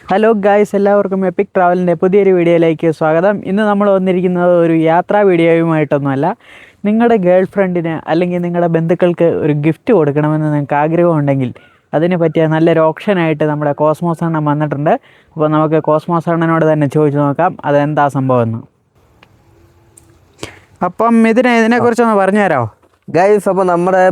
Hello guys, എല്ലാവർക്കും EPIC ട്രാവലിൻ്റെ പുതിയൊരു വീഡിയോയിലേക്ക് സ്വാഗതം. ഇന്ന് നമ്മൾ വന്നിരിക്കുന്നത് ഒരു യാത്രാ വീഡിയോയുമായിട്ടൊന്നുമല്ല. നിങ്ങളുടെ ഗേൾ ഫ്രണ്ടിന് അല്ലെങ്കിൽ നിങ്ങളുടെ ബന്ധുക്കൾക്ക് ഒരു ഗിഫ്റ്റ് കൊടുക്കണമെന്ന് നിങ്ങൾക്ക് ആഗ്രഹമുണ്ടെങ്കിൽ അതിന് പറ്റിയ നല്ലൊരു ഓപ്ഷനായിട്ട് നമ്മുടെ കോസ്മോസ് അണ്ണൻ വന്നിട്ടുണ്ട്. അപ്പോൾ നമുക്ക് കോസ്മോസ് അണ്ണനോട് തന്നെ ചോദിച്ചു നോക്കാം അതെന്താ സംഭവം എന്ന്. അപ്പം ഇതിനെക്കുറിച്ചൊന്ന് പറഞ്ഞു തരാമോ ഗൈസ്? അപ്പോൾ നമ്മുടെ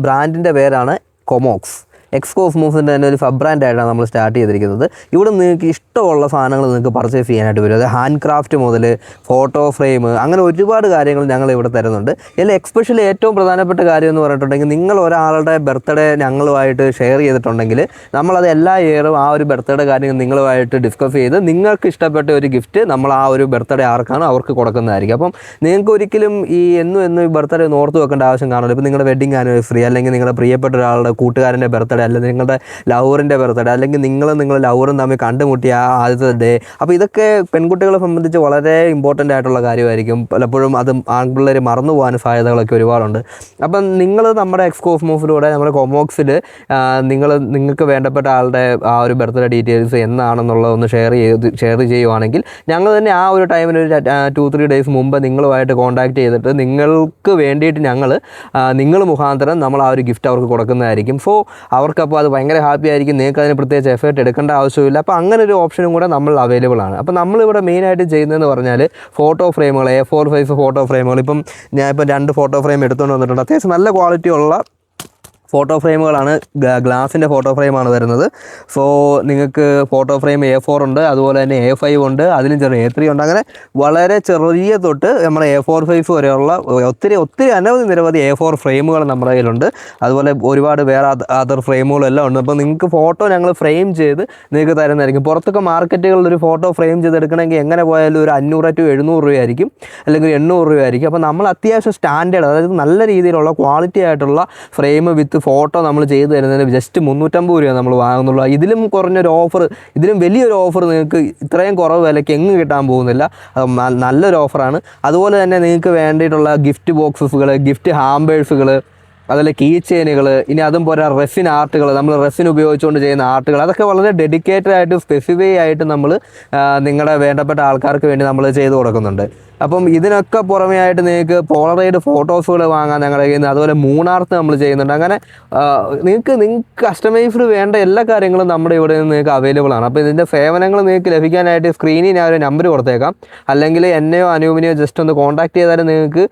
ബ്രാൻഡിൻ്റെ പേരാണ് കൊമോക്സ്. എക്സ്കോസ്മോസിൻ്റെ തന്നെ ഒരു സബ് ബ്രാൻഡായിട്ടാണ് നമ്മൾ സ്റ്റാർട്ട് ചെയ്തിരിക്കുന്നത്. ഇവിടെ നിങ്ങൾക്ക് ഇഷ്ടമുള്ള സാധനങ്ങൾ നിങ്ങൾക്ക് പർച്ചേസ് ചെയ്യാനായിട്ട് വരും. അത് ഹാൻഡ് ക്രാഫ്റ്റ് മുതൽ ഫോട്ടോ ഫ്രെയിം, അങ്ങനെ ഒരുപാട് കാര്യങ്ങൾ ഞങ്ങൾ ഇവിടെ തരുന്നുണ്ട്. ഇതിൽ എക്സ്പെഷ്യലി ഏറ്റവും പ്രധാനപ്പെട്ട കാര്യം എന്ന് പറഞ്ഞിട്ടുണ്ടെങ്കിൽ, നിങ്ങൾ ഒരാളുടെ ബർത്ത്ഡേ ഞങ്ങളുമായിട്ട് ഷെയർ ചെയ്തിട്ടുണ്ടെങ്കിൽ നമ്മളത് എല്ലാ ഇയറും ആ ഒരു ബർത്ത്ഡേ കാര്യങ്ങൾ നിങ്ങളുമായിട്ട് ഡിസ്കസ് ചെയ്ത് നിങ്ങൾക്ക് ഇഷ്ടപ്പെട്ട ഒരു ഗിഫ്റ്റ് നമ്മൾ ആ ഒരു ബർത്ത്ഡേ ആർക്കാണ് അവർക്ക് കൊടുക്കുന്നതായിരിക്കും. അപ്പം നിങ്ങൾക്ക് ഒരിക്കലും ഈ എന്നും ഈ ബർത്ത്ഡേ ഒന്ന് ഓർത്ത് വെക്കേണ്ട ആവശ്യം കാണില്ല. ഇപ്പോൾ നിങ്ങളുടെ വെഡിങ് ആനിവേഴ്സറി, അല്ലെങ്കിൽ നിങ്ങളുടെ പ്രിയപ്പെട്ട ഒരാളുടെ കൂട്ടുകാരൻ്റെ ബർത്ത്ഡേ, അല്ലെങ്കിൽ നിങ്ങളുടെ ലവറിൻ്റെ ബർത്ത്ഡേ, അല്ലെങ്കിൽ നിങ്ങളുടെ ലവറും തമ്മിൽ കണ്ടുമുട്ടിയ ആദ്യത്തെ ഡേ. അപ്പോൾ ഇതൊക്കെ പെൺകുട്ടികളെ സംബന്ധിച്ച് വളരെ ഇമ്പോർട്ടൻ്റ് ആയിട്ടുള്ള കാര്യമായിരിക്കും. പലപ്പോഴും അത് ആൺപിള്ളേർ മറന്നു പോകാൻ സാധ്യതകളൊക്കെ ഒരുപാട്. അപ്പം നിങ്ങൾ നമ്മുടെ എക്സ്കോസ്മോസിലൂടെ നമ്മുടെ കൊമോക്സിൽ നിങ്ങൾക്ക് വേണ്ടപ്പെട്ട ആളുടെ ആ ഒരു ബർത്ത്ഡേ ഡീറ്റെയിൽസ് എന്നാണെന്നുള്ളതൊന്ന് ഷെയർ ചെയ്യുവാണെങ്കിൽ ഞങ്ങൾ തന്നെ ആ ഒരു ടൈമിൽ ഒരു 2-3 ഡേയ്സ് മുമ്പ് നിങ്ങളുമായിട്ട് കോൺടാക്ട് ചെയ്തിട്ട് നിങ്ങൾക്ക് വേണ്ടിയിട്ട് നിങ്ങൾ മുഖാന്തരം നമ്മൾ ആ ഒരു ഗിഫ്റ്റ് അവർക്ക് കൊടുക്കുന്നതായിരിക്കും. സോ അവർക്കപ്പോൾ അത് ഭയങ്കര ഹാപ്പി ആയിരിക്കും. നിങ്ങൾക്ക് അതിന് പ്രത്യേകിച്ച് എഫേർട്ട് എടുക്കേണ്ട ആവശ്യമില്ല. അപ്പോൾ അങ്ങനെ ഒരു ഓപ്ഷനും കൂടെ നമ്മൾ അവൈലബിൾ ആണ്. അപ്പോൾ നമ്മളിവിടെ മെയിനായിട്ട് ചെയ്യുന്നതെന്ന് പറഞ്ഞാൽ ഫോട്ടോ ഫ്രെയിമുകൾ, A4 സൈസ് ഫോട്ടോ ഫ്രെയിമുകൾ. ഞാൻ 2 ഫോട്ടോ ഫ്രെയിം എടുത്തുകൊണ്ട് വന്നിട്ടുണ്ട്. അത്യാവശ്യം നല്ല ക്വാളിറ്റി ഉള്ള ഫോട്ടോ ഫ്രെയിമുകളാണ്. ഗ്ലാസിൻ്റെ ഫോട്ടോ ഫ്രെയിമാണ് വരുന്നത്. സോ നിങ്ങൾക്ക് ഫോട്ടോ ഫ്രെയിം A4 ഉണ്ട്, അതുപോലെ തന്നെ A5 ഉണ്ട്, അതിലും ചെറിയ A3 ഉണ്ട്. അങ്ങനെ വളരെ ചെറിയ തൊട്ട് നമ്മുടെ A4 സൈസ് വരെയുള്ള ഒത്തിരി നിരവധി A4 ഫ്രെയിമുകൾ നമ്മുടെ കയ്യിലുണ്ട്. അതുപോലെ ഒരുപാട് വേറെ അതർ ഫ്രെയിമുകളെല്ലാം ഉണ്ട്. അപ്പോൾ നിങ്ങൾക്ക് ഫോട്ടോ ഞങ്ങൾ ഫ്രെയിം ചെയ്ത് നിങ്ങൾക്ക് തരുന്നതായിരിക്കും. പുറത്തൊക്കെ മാർക്കറ്റുകളിൽ ഒരു ഫോട്ടോ ഫ്രെയിം ചെയ്തെടുക്കണമെങ്കിൽ എങ്ങനെ പോയാലും ഒരു 500 to 700 രൂപയായിരിക്കും, അല്ലെങ്കിൽ 800 രൂപയായിരിക്കും. അപ്പോൾ നമ്മൾ അത്യാവശ്യം സ്റ്റാൻഡേർഡ്, അതായത് നല്ല രീതിയിലുള്ള ക്വാളിറ്റി ആയിട്ടുള്ള ഫ്രെയിം വിത്ത് ഫോട്ടോ നമ്മൾ ചെയ്തു തരുന്നതിന് ജസ്റ്റ് 350 രൂപ നമ്മൾ വാങ്ങുന്നുള്ളൂ. ഇതിലും കുറഞ്ഞൊരു ഓഫർ, ഇതിലും വലിയൊരു ഓഫർ നിങ്ങൾക്ക് ഇത്രയും കുറവ് വിലയ്ക്ക് എങ്ങും കിട്ടാൻ പോകുന്നില്ല. നല്ലൊരു ഓഫറാണ്. അതുപോലെ തന്നെ നിങ്ങൾക്ക് വേണ്ടിയിട്ടുള്ള ഗിഫ്റ്റ് ബോക്സസുകൾ, ഗിഫ്റ്റ് ഹാമ്പേഴ്സുകൾ, അതുപോലെ കീ ചെയിനുകൾ, ഇനി അതും പോരാ റെസിൻ ആർട്ടുകൾ, നമ്മൾ റെസിൻ ഉപയോഗിച്ചുകൊണ്ട് ചെയ്യുന്ന ആർട്ടുകൾ, അതൊക്കെ വളരെ ഡെഡിക്കേറ്റഡ് ആയിട്ട് സ്പെസിഫൈ ആയിട്ട് നമ്മൾ നിങ്ങളുടെ വേണ്ടപ്പെട്ട ആൾക്കാർക്ക് വേണ്ടി നമ്മൾ ചെയ്തു കൊടുക്കുന്നുണ്ട്. അപ്പം ഇതിനൊക്കെ പുറമേ ആയിട്ട് നിങ്ങൾക്ക് പോളറൈഡ് ഫോട്ടോസുകൾ വാങ്ങാൻ ഞങ്ങളുടെ കയ്യിൽ നിന്ന്, അതുപോലെ മൂന്നാർത്ത് നമ്മൾ ചെയ്യുന്നുണ്ട്. അങ്ങനെ നിങ്ങൾക്ക് കസ്റ്റമൈസ്ഡ് വേണ്ട എല്ലാ കാര്യങ്ങളും നമ്മുടെ ഇവിടെ നിന്ന് നിങ്ങൾക്ക് അവൈലബിൾ ആണ്. അപ്പോൾ ഇതിൻ്റെ സേവനങ്ങൾ നിങ്ങൾക്ക് ലഭിക്കാനായിട്ട് സ്ക്രീനിൽ ഞാൻ ഒരു നമ്പർ കൊടുത്തേക്കാം, അല്ലെങ്കിൽ എന്നെയോ അനൂപിനെയോ ജസ്റ്റ് ഒന്ന് കോൺടാക്ട് ചെയ്താലും നിങ്ങൾക്ക്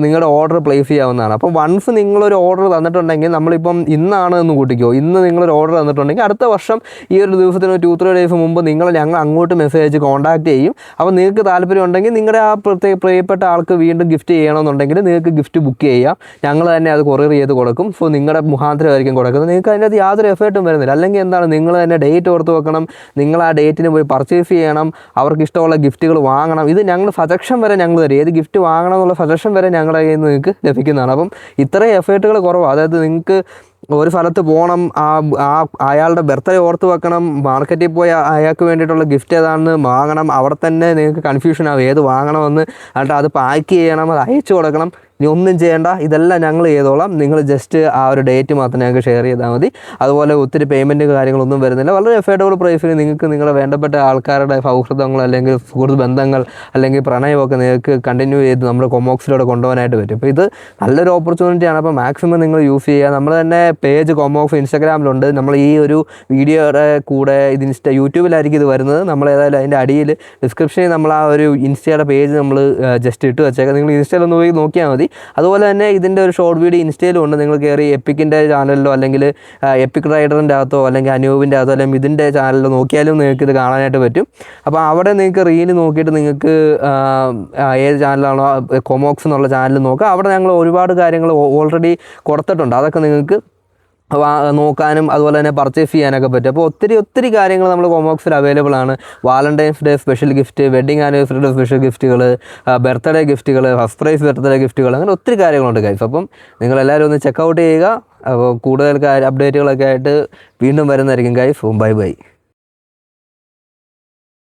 നിങ്ങളുടെ ഓർഡർ പ്ലേസ് ചെയ്യാവുന്നതാണ്. അപ്പോൾ വൺസ് നിങ്ങളൊരു ഓർഡർ തന്നിട്ടുണ്ടെങ്കിൽ, നമ്മളിപ്പം ഇന്നാണ് എന്ന് കൂട്ടിക്കോ, ഇന്ന് നിങ്ങളൊരു ഓർഡർ തന്നിട്ടുണ്ടെങ്കിൽ അടുത്ത വർഷം ഈ ഒരു ദിവസത്തിന് 2-3 ഡേയ്സ് മുമ്പ് ഞങ്ങൾ അങ്ങോട്ട് മെസ്സേജ് അയച്ച് കോൺടാക്ട് ചെയ്യും. അപ്പോൾ നിങ്ങൾക്ക് താല്പര്യം ഉണ്ടെങ്കിൽ നിങ്ങളുടെ ആ പ്രിയപ്പെട്ട ആൾക്ക് വീണ്ടും ഗിഫ്റ്റ് ചെയ്യണമെന്നുണ്ടെങ്കിൽ നിങ്ങൾക്ക് ഗിഫ്റ്റ് ബുക്ക് ചെയ്യാം. ഞങ്ങൾ തന്നെ അത് കൊറിയർ ചെയ്ത് കൊടുക്കും. സോ നിങ്ങളുടെ മുഖാന്തരമായിരിക്കും കൊടുക്കുന്നത്. നിങ്ങൾക്ക് അതിനകത്ത് യാതൊരു എഫേർട്ടും വരുന്നില്ല. അല്ലെങ്കിൽ എന്താണ്, നിങ്ങൾ തന്നെ ഡേറ്റ് ഓർത്ത് വെക്കണം, നിങ്ങൾ ആ ഡേറ്റിന് പോയി പർച്ചേസ് ചെയ്യണം, അവർക്ക് ഇഷ്ടമുള്ള ഗിഫ്റ്റുകൾ വാങ്ങണം. ഇത് ഞങ്ങൾ സജഷൻ വരെ ഞങ്ങൾ തരും. ഏത് ഗിഫ്റ്റ് വാങ്ങണം എന്നുള്ള സജഷൻ വരെ ഞങ്ങളുടെ കയ്യിൽ നിന്ന് നിങ്ങൾക്ക് ലഭിക്കുന്നതാണ്. അപ്പം ഇത്രയും എഫേർട്ടുകൾ കുറവാണ്. അതായത് നിങ്ങൾക്ക് ഒരു സ്ഥലത്ത് പോകണം, അയാളുടെ ബർത്ത്ഡേ ഓർത്ത് വെക്കണം, മാർക്കറ്റിൽ പോയി അയാൾക്ക് വേണ്ടിയിട്ടുള്ള ഗിഫ്റ്റ് ഏതാണെന്ന് വാങ്ങണം, അവിടെ തന്നെ നിങ്ങൾക്ക് കൺഫ്യൂഷൻ ആവും ഏത് വാങ്ങണമെന്ന്. എന്നിട്ട് അത് പാക്ക് ചെയ്യണം, അത് അയച്ചു കൊടുക്കണം. ഇനി ഒന്നും ചെയ്യേണ്ട, ഇതെല്ലാം ഞങ്ങൾ ചെയ്തോളാം. നിങ്ങൾ ജസ്റ്റ് ആ ഒരു ഡേറ്റ് മാത്രം ഞങ്ങൾക്ക് ഷെയർ ചെയ്താൽ മതി. അതുപോലെ ഒത്തിരി പേയ്മെൻറ്റ് കാര്യങ്ങളൊന്നും വരുന്നില്ല. വളരെ എഫോർഡബിൾ പ്രൈസിൽ നിങ്ങൾക്ക് നിങ്ങളുടെ വേണ്ടപ്പെട്ട ആൾക്കാരുടെ സൗഹൃദങ്ങൾ, അല്ലെങ്കിൽ സുഹൃത്ത് ബന്ധങ്ങൾ, അല്ലെങ്കിൽ പ്രണയമൊക്കെ നിങ്ങൾക്ക് കണ്ടിന്യൂ ചെയ്ത് നമ്മുടെ കൊമോക്സിലൂടെ കൊണ്ടുപോകാനായിട്ട് പറ്റും. അപ്പോൾ ഇത് നല്ലൊരു ഓപ്പർച്യൂണിറ്റിയാണ്. അപ്പോൾ മാക്സിമം നിങ്ങൾ യൂസ് ചെയ്യുക. നമ്മൾ തന്നെ പേജ് കൊമോക്സ് ഇൻസ്റ്റാഗ്രാമിലുണ്ട്. നമ്മൾ ഈ ഒരു വീഡിയോയുടെ കൂടെ ഇത് യൂട്യൂബിലായിരിക്കും ഇത് വരുന്നത്. നമ്മൾ ഏതായാലും അതിൻ്റെ അടിയിൽ ഡിസ്ക്രിപ്ഷനിൽ നമ്മൾ ആ ഒരു ഇൻസ്റ്റയുടെ പേജ് നമ്മൾ ജസ്റ്റ് ഇട്ട് വെച്ചേക്കാം. നിങ്ങൾ ഇൻസ്റ്റയിലൊന്ന് പോയി നോക്കിയാൽ മതി. അതുപോലെ തന്നെ ഇതിൻ്റെ ഒരു ഷോർട്ട് വീഡിയോ ഇൻസ്റ്റയിലും ഉണ്ട്. നിങ്ങൾ കയറി എപ്പിക്കിൻ്റെ ചാനലിലോ, അല്ലെങ്കിൽ എപ്പിക് റൈഡറിൻ്റെ അകത്തോ, അല്ലെങ്കിൽ അനൂപിൻ്റെ അകത്തോ, അല്ലെങ്കിൽ ഇതിൻ്റെ ചാനലിലോ നോക്കിയാലും നിങ്ങൾക്ക് ഇത് കാണാനായിട്ട് പറ്റും. അപ്പോൾ അവിടെ നിങ്ങൾക്ക് റീല് നോക്കിയിട്ട് നിങ്ങൾക്ക് ഏത് ചാനലാണോ കൊമോക്സ് എന്നുള്ള ചാനൽ നോക്കുക. അവിടെ ഞങ്ങൾ ഒരുപാട് കാര്യങ്ങൾ ഓൾറെഡി കൊടുത്തിട്ടുണ്ട്. അതൊക്കെ നിങ്ങൾക്ക് നോക്കാനും അതുപോലെ തന്നെ പർച്ചേസ് ചെയ്യാനൊക്കെ പറ്റും. അപ്പോൾ ഒത്തിരി കാര്യങ്ങൾ നമ്മൾ കൊമോക്സിൽ അവൈലബിൾ ആണ്. Valentine's day special gift, wedding ആനിവേഴ്സറിയുടെ സ്പെഷ്യൽ ഗിഫ്റ്റുകൾ, ബർത്ത്ഡേ ഗിഫ്റ്റുകൾ, ഫസ്റ്റ് പ്രൈസ് ബർത്ത്ഡേ ഗിഫ്റ്റുകൾ, അങ്ങനെ ഒത്തിരി കാര്യങ്ങളുണ്ട് ഗൈസ്. അപ്പം നിങ്ങളെല്ലാവരും ഒന്ന് ചെക്കൗട്ട് ചെയ്യുക. അപ്പോൾ കൂടുതൽ അപ്ഡേറ്റുകളൊക്കെ ആയിട്ട് വീണ്ടും വരുന്നതായിരിക്കും ഗൈസ്. ബൈ.